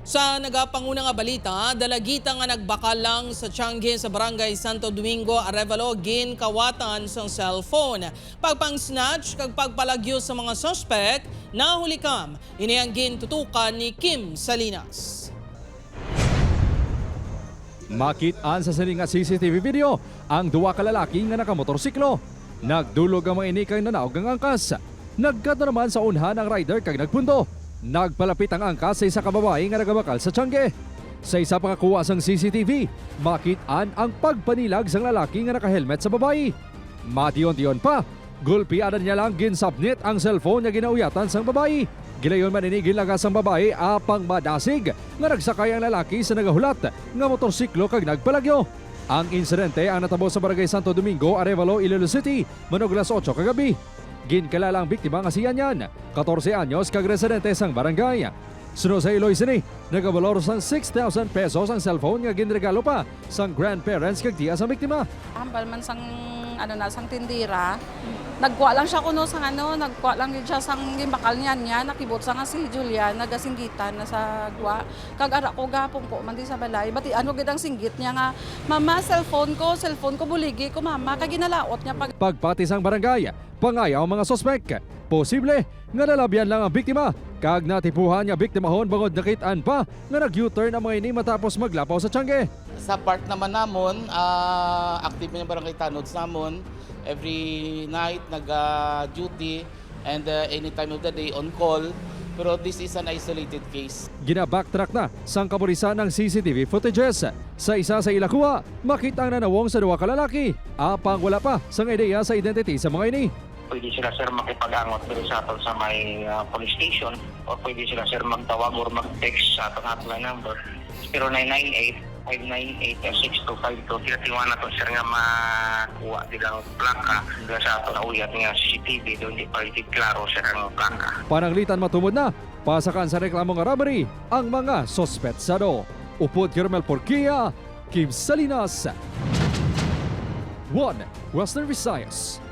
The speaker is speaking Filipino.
Sa nagapangunang nga balita, dalagita nga nagbakal lang sa Tiangge sa barangay Santo Domingo, Arevalo, kawatan sa cellphone. Pagpang-snatch kag pagpalagyo sa mga suspect, nahuli kam, iniyang tutukan ni Kim Salinas. Makit-an sa sining nga CCTV video ang duwa ka lalaki nga nakamotorsiklo. Nagdulog ang mga inikay na naog ang angkas. Nagkata naman sa unhan ang rider kag nagpundo. Nagpalapit ang angkas sa isa ka babae nga nagabakal sa Tiangge. Sa isa pa kakuha sang CCTV, makit-an ang pagpanilag sang lalaki nga nakahelmet sa babae. Madiyon-diyon pa, gulpianan niya lang ginsabnit ang cellphone nga ginauyatan sang babae. Gilayon man ini gilagas ang babae apang madasig nga nagsakay ang lalaki sa nagahulat nga motorsiklo kag nagpalagyo. Ang insidente ang natabo sa barangay Santo Domingo, Arevalo, Iloilo City, manuglas 8 kagabi. Ginkalala ang biktima nga si Yanyan, 14 anyos kag residente sang barangay. Sunod sa Iloy City, nagabalor sang 6,000 pesos ang cellphone nga ginregalo pa sang grandparents kag tiya sa biktima. Hambal man sang sang tindira. Nagkuha lang siya kuno sang nagkuha lang siya sang gimbakal niya, nakibot sa nga si Julian nagasinggitan na sa gwa. Kag ara ko gapong ko man di sa balay. Bati gid ang singgit niya nga, "Mama, cellphone ko buligi ko mama." Kag ginalaot niya Pagpati sang barangay, pangayaw ang mga sospek. Posible nga nalabyan lang ang biktima. Kag natipuhan nga biktimahon bangod nakitaan pa nga nag-U-turn ang mga ini matapos maglapaw sa Tiangge. Sa part naman namon, active yung barangay tanods namon. Every night nag-duty and any time of the day on call. Pero this is an isolated case. Gina-backtrack na sang kapulisan ng CCTV footages. Sa isa sa ilakuha, makita ang nanawong sa duwa ka lalaki. Apang wala pa sang ideya sa identity sa mga ini. Pwede sila sir makipag-angot dito sa aton sa may police station o pwede sila sir magtawag or mag-text sa aton hotline number 0998-598-6252. Kinatingan na to sir nga makuha nilang plaka dito sa aton na uyat nga CCTV doon di pa klaro sir ang plaka. Pananglitan matumod na, pasakan sa reklamong robbery ang mga sospetsado. Upod Kirmel Porquia, Kim Salinas, 1 Western Visayas.